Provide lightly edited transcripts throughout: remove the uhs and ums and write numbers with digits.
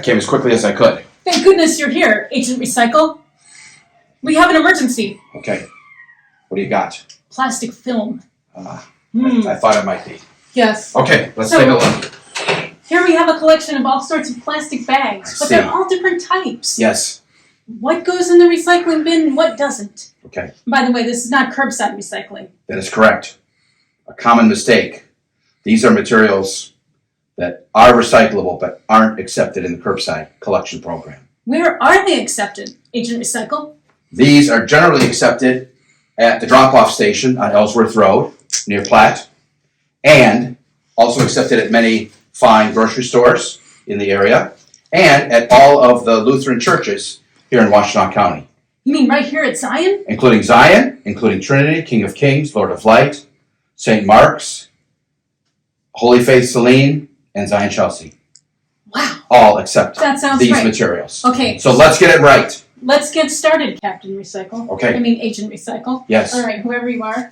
came as quickly as I could. Thank goodness you're here, Agent Recycle. We have an emergency. Okay. What do you got? Plastic film. I thought it might be. Yes. Okay, let's take a look. Here we have a collection of all sorts of plastic bags, but they're see. all different types. Yes. What goes in the recycling bin and what doesn't? Okay. By the way, this is not curbside recycling. That is correct. A common mistake. These are materials that are recyclable but aren't accepted in the curbside collection program. Where are they accepted, Agent Recycle? These are generally accepted at the drop-off station on Ellsworth Road near Platt, and also accepted at many fine grocery stores in the area, and at all of the Lutheran churches here in Washtenaw County, You mean right here at Zion? including Zion, including Trinity, King of Kings, Lord of Light, St. Mark's, Holy Faith Celine, and Zion Chelsea. Wow. All accept That sounds these right. materials. Okay. So let's get it right. Let's get started, Captain Recycle. Okay. I mean, Agent Recycle. Yes. All right, whoever you are.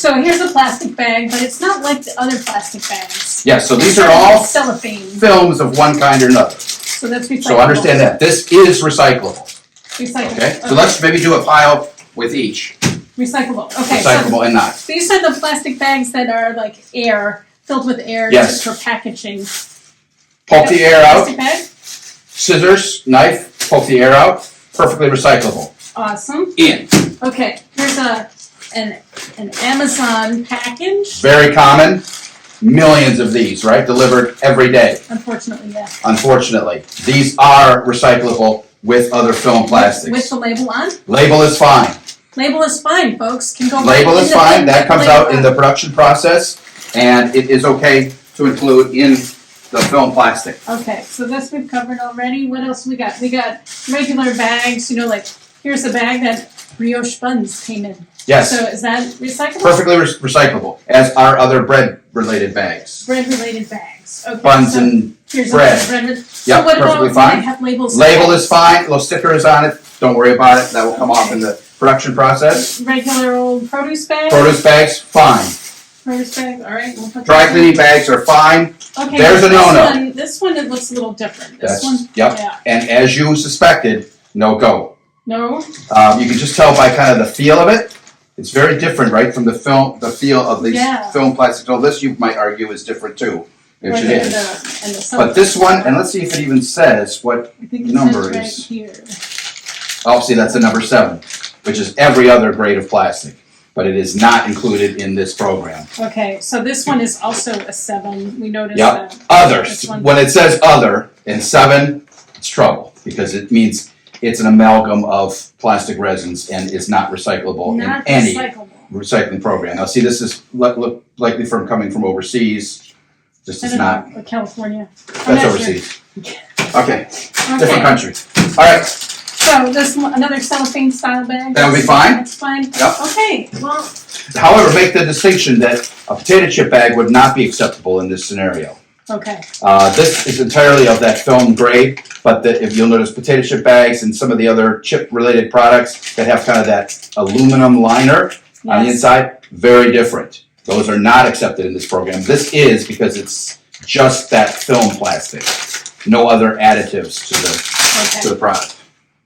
So here's a plastic bag, but it's not like the other plastic bags. Yes, so these It's are all cellophane. films of one kind or another. So that's recyclable. So understand that. This is recyclable. Recyclable. Okay? So let's maybe do a pile with each. Recyclable. Okay. Recyclable and not. So these are the plastic bags that are like air, filled with air Yes. for packaging. Poke the air out. Plastic bag. Scissors, knife, poke the air out. Perfectly recyclable. Awesome. In. Okay. Here's an Amazon package. Very common. Millions of these, right? Delivered every day. Unfortunately, yes. Unfortunately. These are recyclable with other film plastics. With the label on. Label is fine. Label is fine, folks. Can go right Label in is the fine. bin That with comes label out in on. the production process, and it is okay to include in the film plastic. Okay, so this we've covered already. What else we got? We got regular bags, like here's a bag that brioche buns came in. Yes. So is that recyclable? Perfectly recyclable, as are other bread-related bags. Bread related bags. Okay. Buns so and here's bread. So Yep, what about perfectly do fine. they have labels? Label is fine, little sticker is on it, don't worry about it, that will come off in the production process. Regular old produce bags? Produce bags, fine. Produce bags, alright. We'll put Dry that cleaning bags are fine, in. Okay, there's a this no-no. one- This one, it looks a little different. This That's, one, yep. yeah. And as you suspected, no go. No? You can just tell by kind of the feel of it. It's very different, right, from the feel of these Yeah. film plastics. So this, you might argue, is different too, which Right, it and is. the But this one, and let's see if it even says what I think it number says right is. here. Oh, see, that's the number 7, which is every other grade of plastic, but it is not included in this program. Okay, so this one is also a 7. We noticed Yep. that. Other. This one. When it says other in 7, it's trouble because it means it's an amalgam of plastic resins and is not recyclable Not in any recyclable. recycling program. Now, see, this is look likely from coming from overseas. This I is don't not. know, California. I'm That's not sure. overseas. Okay, different Okay, country. All right. so this one, another cellophane style bag. That would be fine. That's fine. Yep. Okay, well, However, make the distinction that a potato chip bag would not be acceptable in this scenario. okay. This is entirely of that film grade, but if you'll notice potato chip bags and some of the other chip-related products that have kind of that aluminum liner on the Yes. inside, very different. Those are not accepted in this program. This is because it's just that film plastic, no other additives to the Okay. product.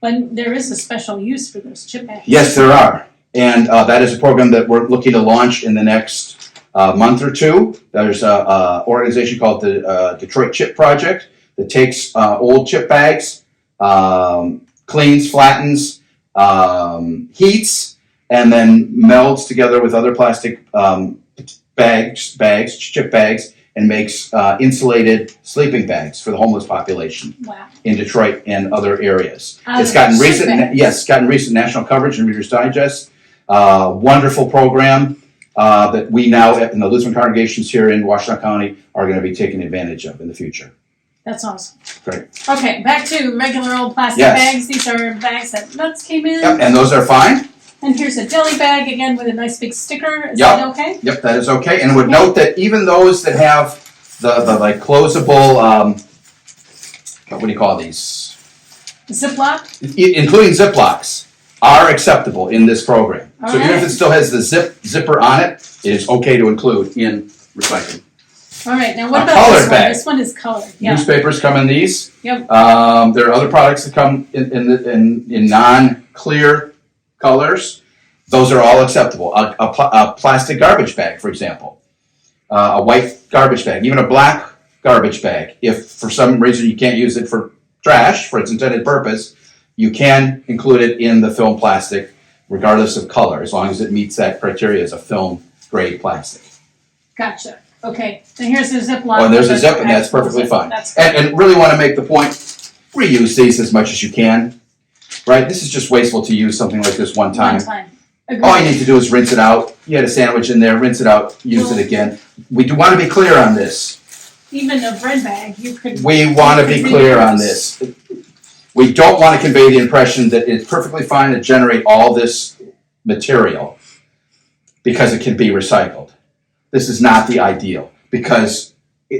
But there is a special use for those chip bags. Yes, there are, and that is a program that we're looking to launch in the next month or two. There's a organization called the Detroit Chip Project that takes old chip bags, cleans, flattens, heats, and then melds together with other plastic chip bags, and makes insulated sleeping bags for the homeless population Wow. in Detroit and other areas. Out It's of gotten chip recent, bags. gotten recent national coverage in Reader's Digest. Wonderful program that we now in the Lutheran congregations here in Washtenaw County are going to be taking advantage of in the future. That's awesome. Great. Okay, back to regular old plastic Yes. bags. These are bags that nuts came in. Yep, and those are fine. And here's a deli bag, again, with a nice big sticker. Is Yep. that okay? Yep, that is okay. And would note that even those that have the like closable, what do you call these? Ziploc? Including Ziplocs, are acceptable in this program. So even if Alright. it still has the zipper on it, it is okay to include in recycling. All right, now what A about colored this one? bag. This one is colored, yeah. Newspapers come in these. Yep. There are other products that come in non-clear colors. Those are all acceptable. A plastic garbage bag, for example. A white garbage bag, even a black garbage bag. If for some reason you can't use it for trash, for its intended purpose, you can include it in the film plastic, regardless of color, as long as it meets that criteria as a film grade plastic. Gotcha. Okay, and here's a Ziploc. Oh, and there's a with zip, and that's actual perfectly zip. fine. That's And really want to make the point, reuse these as much as you can, right? This is just wasteful to use something like this one time. One time. All you Agreed. need to do is rinse it out. You had a sandwich in there, rinse it out, use it again. We do want to be clear on this. Even a bread bag, you could. We want to you be could clear on reuse. this. We don't want to convey the impression that it's perfectly fine to generate all this material because it can be recycled. This is not the ideal, because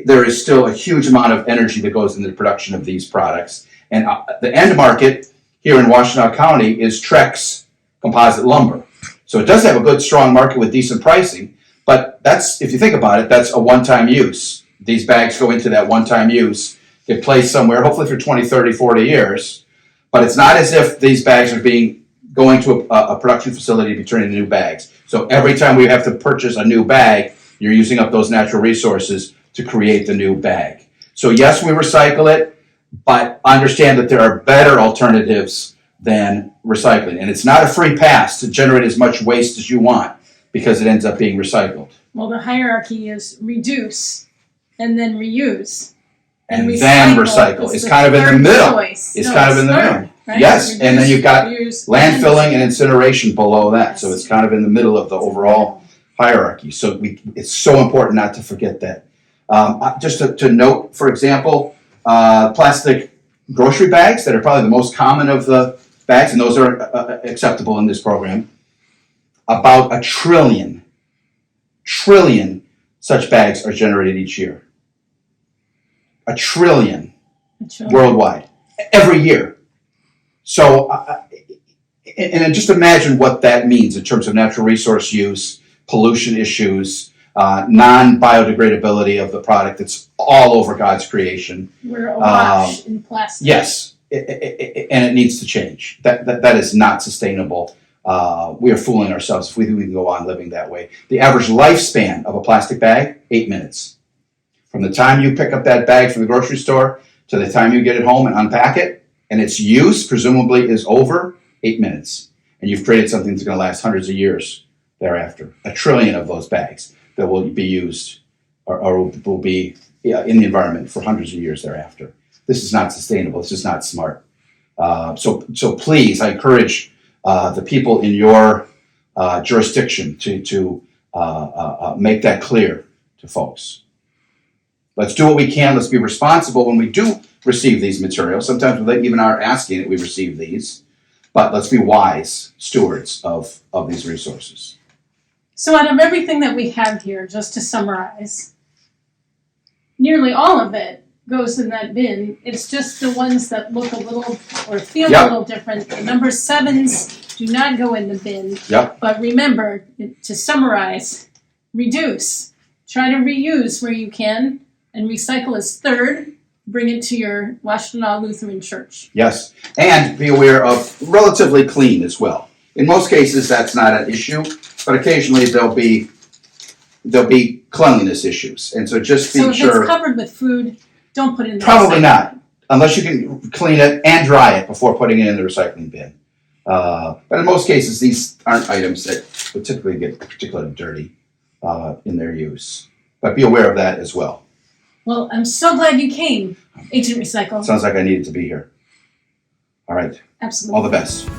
there is still a huge amount of energy that goes into the production of these products. And the end market here in Washtenaw County is Trex composite lumber. So it does have a good, strong market with decent pricing, but that's, if you think about it, that's a one-time use. These bags go into that one-time use, get placed somewhere, hopefully for 20, 30, 40 years. But it's not as if these bags are going to a production facility to be turned into new bags. So every time we have to purchase a new bag, you're using up those natural resources to create the new bag. So yes, we recycle it, but understand that there are better alternatives than recycling. And it's not a free pass to generate as much waste as you want, because it ends up being recycled. Well, the hierarchy is reduce and then reuse. And then recycle. is It's kind of in the third middle. choice. It's No, kind of in the third, middle. right? Yes, and then Reduce, you've got reuse, landfilling and incineration below that. So it's kind of in the middle of the overall hierarchy. So it's so important not to forget that. Just to note, for example, plastic grocery bags that are probably the most common of the bags, and those are acceptable in this program. About 1 trillion such bags are generated each year. 1 trillion worldwide, every year. So, and just imagine what that means in terms of natural resource use, pollution issues, non-biodegradability of the product that's all over God's creation. We're awash in plastic. Yes, and it needs to change. That is not sustainable. We are fooling ourselves if we think we can go on living that way. The average lifespan of a plastic bag, 8 minutes. From the time you pick up that bag from the grocery store to the time you get it home and unpack it, and its use presumably is over, 8 minutes. And you've created something that's going to last hundreds of years thereafter. 1 trillion of those bags that will be used or will be in the environment for hundreds of years thereafter. This is not sustainable. It's just not smart. So please, I encourage the people in your jurisdiction to make that clear to folks. Let's do what we can. Let's be responsible when we do receive these materials. Sometimes we even are asking that we receive these, but let's be wise stewards of these resources. So out of everything that we have here, just to summarize, nearly all of it goes in that bin. It's just the ones that look a little or feel a little different. The number 7s do not go in the bin. Yep. But remember, to summarize, reduce. Try to reuse where you can, and recycle is third. Bring it to your Washtenaw Lutheran Church. Yes, and be aware of relatively clean as well. In most cases, that's not an issue, but occasionally there'll be cleanliness issues, and so just be So if sure. it's covered with food, don't put it in the Probably recycling not, bin. unless you can clean it and dry it before putting it in the recycling bin. But in most cases, these aren't items that would typically get particularly dirty in their use. But be aware of that as well. Well, I'm so glad you came, Agent Recycle. Sounds like I needed to be here. All right, Absolutely. all the best.